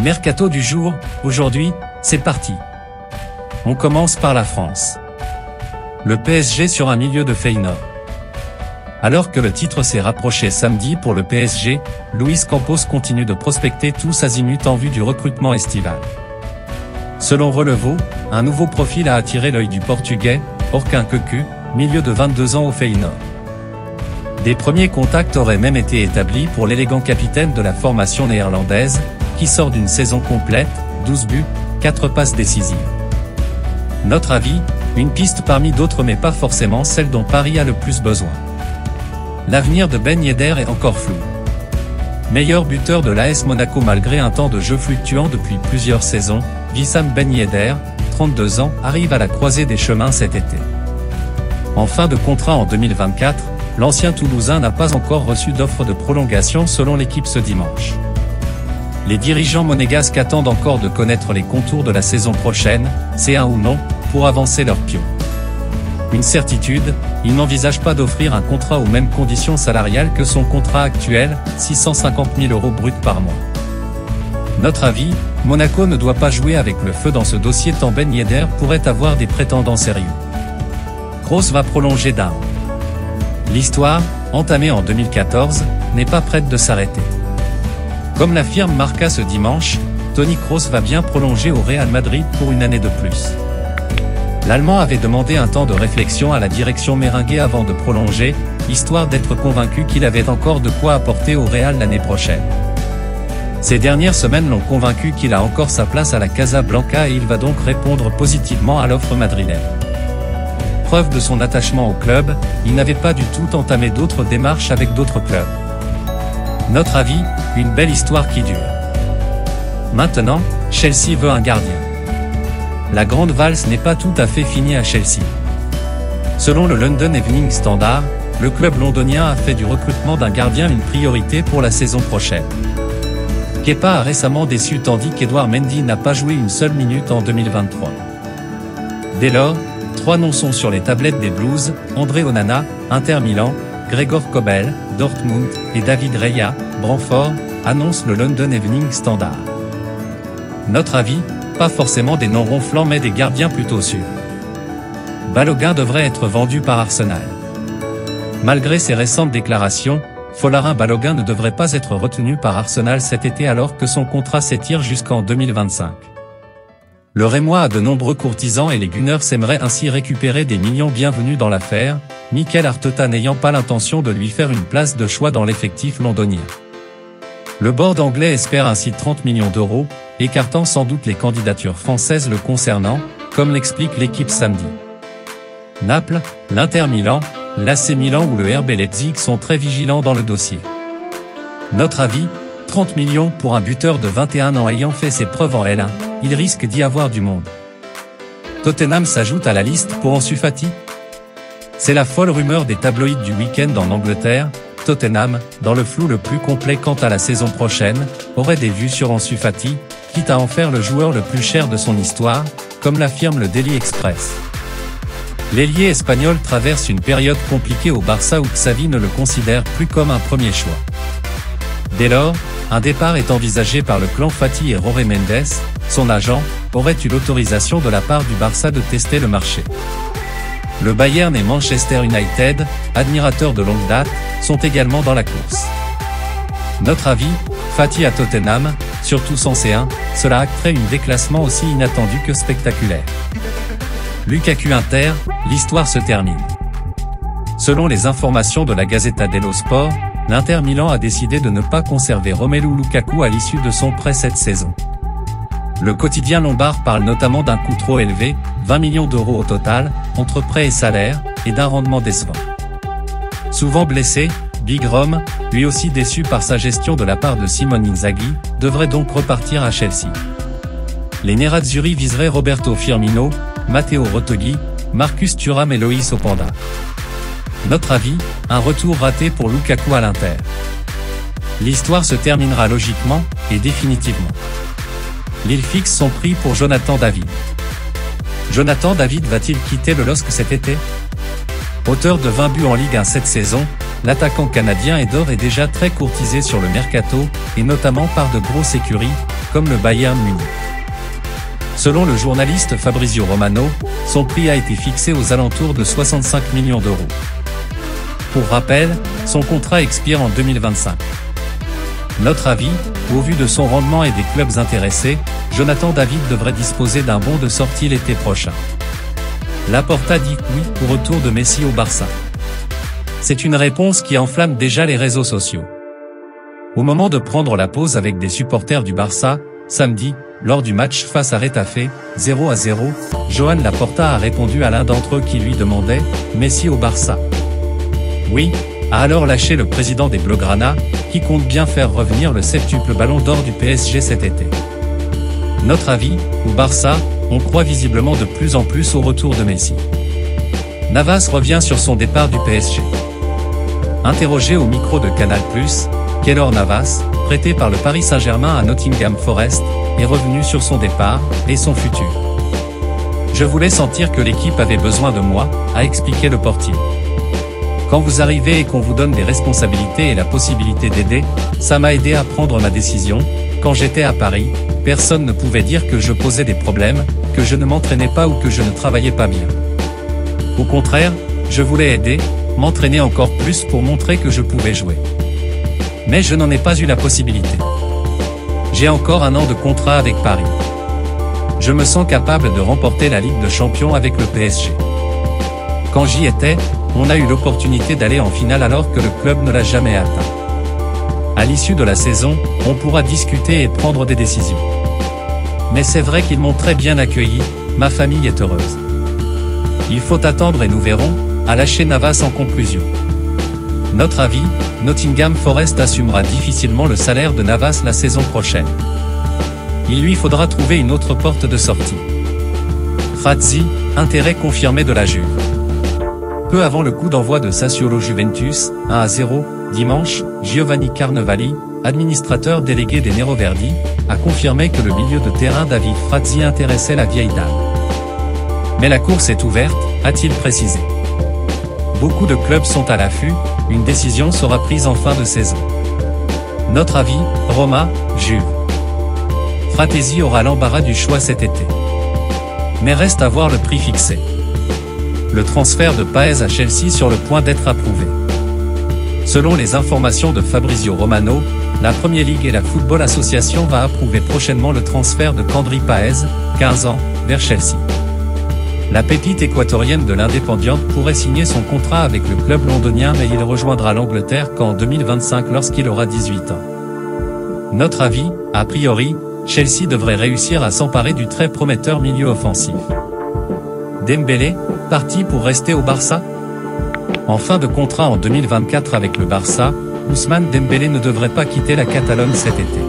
Mercato du jour, aujourd'hui, c'est parti. On commence par la France. Le PSG sur un milieu de Feyenoord. Alors que le titre s'est rapproché samedi pour le PSG, Luis Campos continue de prospecter tous azimuts en vue du recrutement estival. Selon Relevo, un nouveau profil a attiré l'œil du Portugais, Orkun Kökçü, milieu de 22 ans au Feyenoord. Des premiers contacts auraient même été établis pour l'élégant capitaine de la formation néerlandaise, qui sort d'une saison complète, 12 buts, 4 passes décisives. Notre avis, une piste parmi d'autres mais pas forcément celle dont Paris a le plus besoin. L'avenir de Ben Yedder est encore flou. Meilleur buteur de l'AS Monaco malgré un temps de jeu fluctuant depuis plusieurs saisons, Wissam Ben Yedder, 32 ans, arrive à la croisée des chemins cet été. En fin de contrat en 2024, l'ancien Toulousain n'a pas encore reçu d'offre de prolongation selon l'équipe ce dimanche. Les dirigeants monégasques attendent encore de connaître les contours de la saison prochaine, C1 ou non, pour avancer leur pion. Une certitude, ils n'envisagent pas d'offrir un contrat aux mêmes conditions salariales que son contrat actuel, 650 000 € bruts par mois. Notre avis, Monaco ne doit pas jouer avec le feu dans ce dossier tant Ben Yedder pourrait avoir des prétendants sérieux. Kroos va prolonger d'un an. L'histoire, entamée en 2014, n'est pas prête de s'arrêter. Comme l'affirme Marca ce dimanche, Toni Kroos va bien prolonger au Real Madrid pour une année de plus. L'Allemand avait demandé un temps de réflexion à la direction merengue avant de prolonger, histoire d'être convaincu qu'il avait encore de quoi apporter au Real l'année prochaine. Ces dernières semaines l'ont convaincu qu'il a encore sa place à la Casablanca et il va donc répondre positivement à l'offre madrilène. Preuve de son attachement au club, il n'avait pas du tout entamé d'autres démarches avec d'autres clubs. Notre avis, une belle histoire qui dure. Maintenant, Chelsea veut un gardien. La grande valse n'est pas tout à fait finie à Chelsea. Selon le London Evening Standard, le club londonien a fait du recrutement d'un gardien une priorité pour la saison prochaine. Kepa a récemment déçu tandis qu'Edouard Mendy n'a pas joué une seule minute en 2023. Dès lors, 3 noms sont sur les tablettes des Blues, André Onana, Inter Milan, Gregor Kobel, Dortmund, et David Raya, Brentford, annonce le London Evening Standard. Notre avis, pas forcément des noms ronflants mais des gardiens plutôt sûrs. Balogun devrait être vendu par Arsenal. Malgré ses récentes déclarations, Folarin Balogun ne devrait pas être retenu par Arsenal cet été alors que son contrat s'étire jusqu'en 2025. Le Rémois a de nombreux courtisans et les Gunners aimeraient ainsi récupérer des millions. Bienvenus dans l'affaire, Mikel Arteta n'ayant pas l'intention de lui faire une place de choix dans l'effectif londonien. Le board anglais espère ainsi 30 millions d'euros, écartant sans doute les candidatures françaises le concernant, comme l'explique l'équipe samedi. Naples, l'Inter Milan, l'AC Milan ou le RB Leipzig sont très vigilants dans le dossier. Notre avis, 30 millions pour un buteur de 21 ans ayant fait ses preuves en L1, il risque d'y avoir du monde. Tottenham s'ajoute à la liste pour Ansu Fati. C'est la folle rumeur des tabloïds du week-end en Angleterre. Tottenham, dans le flou le plus complet quant à la saison prochaine, aurait des vues sur Ansu Fati, quitte à en faire le joueur le plus cher de son histoire, comme l'affirme le Daily Express. L'ailier espagnol traverse une période compliquée au Barça où Xavi ne le considère plus comme un premier choix. Dès lors, un départ est envisagé par le clan Fati et Jorge Mendes, son agent, aurait eu l'autorisation de la part du Barça de tester le marché. Le Bayern et Manchester United, admirateurs de longue date, sont également dans la course. Notre avis, Fati à Tottenham, surtout sans C1, cela acterait un déclassement aussi inattendu que spectaculaire. Lukaku Inter, l'histoire se termine. Selon les informations de la Gazzetta dello Sport, l'Inter Milan a décidé de ne pas conserver Romelu Lukaku à l'issue de son prêt cette saison. Le quotidien lombard parle notamment d'un coût trop élevé, 20 millions d'euros au total, entre prêt et salaire, et d'un rendement décevant. Souvent blessé, Big Rom, lui aussi déçu par sa gestion de la part de Simone Inzaghi, devrait donc repartir à Chelsea. Les Nerazzurri viseraient Roberto Firmino, Matteo Retegui, Marcus Thuram et Loïs Openda. Notre avis, un retour raté pour Lukaku à l'Inter. L'histoire se terminera logiquement, et définitivement. Lille fixe son prix pour Jonathan David. Jonathan David va-t-il quitter le LOSC cet été? Auteur de 20 buts en Ligue 1 cette saison, l'attaquant canadien est d'ores et déjà très courtisé sur le mercato, et notamment par de grosses écuries, comme le Bayern Munich. Selon le journaliste Fabrizio Romano, son prix a été fixé aux alentours de 65 millions d'euros. Pour rappel, son contrat expire en 2025. Notre avis, au vu de son rendement et des clubs intéressés, Jonathan David devrait disposer d'un bon de sortie l'été prochain. Laporta dit oui au retour de Messi au Barça. C'est une réponse qui enflamme déjà les réseaux sociaux. Au moment de prendre la pause avec des supporters du Barça, samedi, lors du match face à Retafe, 0-0, Joan Laporta a répondu à l'un d'entre eux qui lui demandait « Messi au Barça ?» Oui, a alors lâché le président des Blaugrana, qui compte bien faire revenir le septuple ballon d'or du PSG cet été. Notre avis, au Barça, on croit visiblement de plus en plus au retour de Messi. Navas revient sur son départ du PSG. Interrogé au micro de Canal+, Keylor Navas, prêté par le Paris Saint-Germain à Nottingham Forest, est revenu sur son départ et son futur. Je voulais sentir que l'équipe avait besoin de moi, a expliqué le portier. Quand vous arrivez et qu'on vous donne des responsabilités et la possibilité d'aider, ça m'a aidé à prendre ma décision. Quand j'étais à Paris, personne ne pouvait dire que je posais des problèmes, que je ne m'entraînais pas ou que je ne travaillais pas bien. Au contraire, je voulais aider, m'entraîner encore plus pour montrer que je pouvais jouer. Mais je n'en ai pas eu la possibilité. J'ai encore 1 an de contrat avec Paris. Je me sens capable de remporter la Ligue des Champions avec le PSG. Quand j'y étais, on a eu l'opportunité d'aller en finale alors que le club ne l'a jamais atteint. À l'issue de la saison, on pourra discuter et prendre des décisions. Mais c'est vrai qu'ils m'ont très bien accueilli, ma famille est heureuse. Il faut attendre et nous verrons, a lâché Navas en conclusion. Notre avis, Nottingham Forest assumera difficilement le salaire de Navas la saison prochaine. Il lui faudra trouver une autre porte de sortie. Frazzi, intérêt confirmé de la Juve. Peu avant le coup d'envoi de Sassuolo Juventus, 1-0, dimanche, Giovanni Carnevali, administrateur délégué des Neroverdi, a confirmé que le milieu de terrain David Frazzi intéressait la vieille dame. Mais la course est ouverte, a-t-il précisé. Beaucoup de clubs sont à l'affût, une décision sera prise en fin de saison. Notre avis, Roma, Juve. Fratesi aura l'embarras du choix cet été. Mais reste à voir le prix fixé. Le transfert de Paez à Chelsea sur le point d'être approuvé. Selon les informations de Fabrizio Romano, la Premier League et la Football Association va approuver prochainement le transfert de Kandri Paez, 15 ans, vers Chelsea. La pépite équatorienne de l'Independiente pourrait signer son contrat avec le club londonien mais il rejoindra l'Angleterre qu'en 2025 lorsqu'il aura 18 ans. Notre avis, a priori, Chelsea devrait réussir à s'emparer du très prometteur milieu offensif. Dembélé, parti pour rester au Barça? En fin de contrat en 2024 avec le Barça, Ousmane Dembélé ne devrait pas quitter la Catalogne cet été.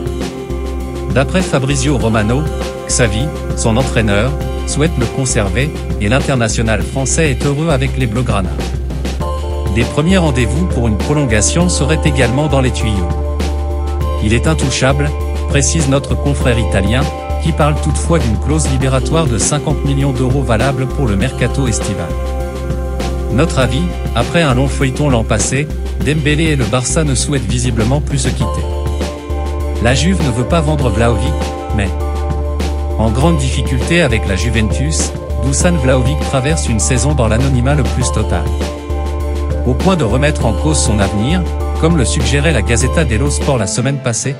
D'après Fabrizio Romano, Xavi, son entraîneur, souhaite le conserver, et l'international français est heureux avec les Blaugrana. Des premiers rendez-vous pour une prolongation seraient également dans les tuyaux. Il est intouchable, précise notre confrère italien, qui parle toutefois d'une clause libératoire de 50 millions d'euros valable pour le mercato estival. Notre avis, après un long feuilleton l'an passé, Dembélé et le Barça ne souhaitent visiblement plus se quitter. La Juve ne veut pas vendre Vlahovic, mais en grande difficulté avec la Juventus, Dusan Vlahovic traverse une saison dans l'anonymat le plus total. Au point de remettre en cause son avenir, comme le suggérait la Gazzetta dello Sport la semaine passée.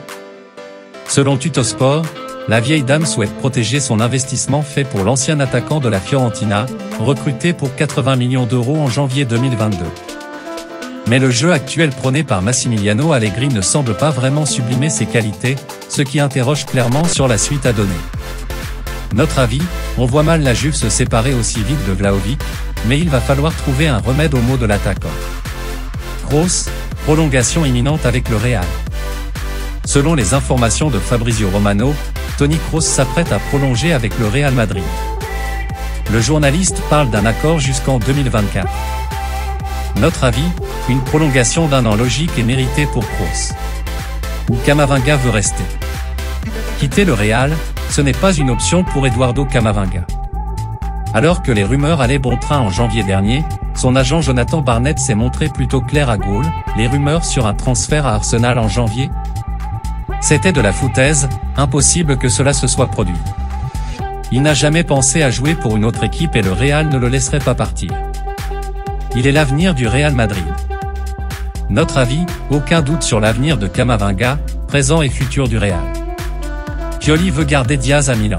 Selon Tuttosport, la vieille dame souhaite protéger son investissement fait pour l'ancien attaquant de la Fiorentina, recruté pour 80 millions d'euros en janvier 2022. Mais le jeu actuel prôné par Massimiliano Allegri ne semble pas vraiment sublimer ses qualités, ce qui interroge clairement sur la suite à donner. Notre avis, on voit mal la Juve se séparer aussi vite de Vlahovic, mais il va falloir trouver un remède aux maux de l'attaquant. Kroos, prolongation imminente avec le Real. Selon les informations de Fabrizio Romano, Toni Kroos s'apprête à prolonger avec le Real Madrid. Le journaliste parle d'un accord jusqu'en 2024. Notre avis, une prolongation d'1 an logique et méritée pour Kroos. Ou Camavinga veut rester. Quitter le Real, ce n'est pas une option pour Eduardo Camavinga. Alors que les rumeurs allaient bon train en janvier dernier, son agent Jonathan Barnett s'est montré plutôt clair à Gaulle, les rumeurs sur un transfert à Arsenal en janvier. C'était de la foutaise, impossible que cela se soit produit. Il n'a jamais pensé à jouer pour une autre équipe et le Real ne le laisserait pas partir. Il est l'avenir du Real Madrid. Notre avis, aucun doute sur l'avenir de Camavinga, présent et futur du Real. Pioli veut garder Diaz à Milan.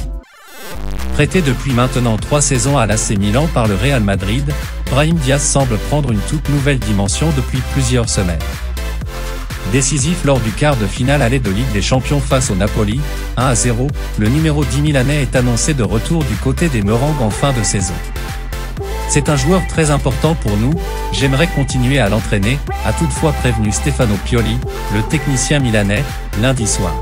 Prêté depuis maintenant 3 saisons à l'AC Milan par le Real Madrid, Brahim Diaz semble prendre une toute nouvelle dimension depuis plusieurs semaines. Décisif lors du quart de finale aller de Ligue des Champions face au Napoli, 1-0, le numéro 10 milanais est annoncé de retour du côté des Merengues en fin de saison. C'est un joueur très important pour nous, j'aimerais continuer à l'entraîner, a toutefois prévenu Stefano Pioli, le technicien milanais, lundi soir.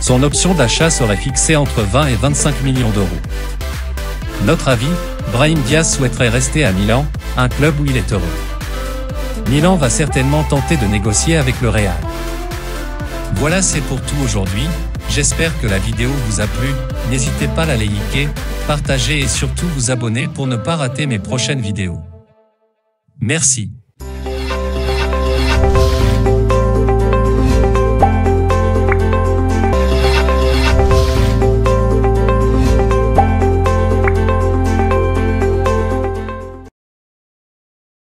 Son option d'achat serait fixée entre 20 et 25 millions d'euros. Notre avis, Brahim Diaz souhaiterait rester à Milan, un club où il est heureux. Milan va certainement tenter de négocier avec le Real. Voilà, c'est pour tout aujourd'hui, j'espère que la vidéo vous a plu, n'hésitez pas à la liker, partager et surtout vous abonner pour ne pas rater mes prochaines vidéos. Merci.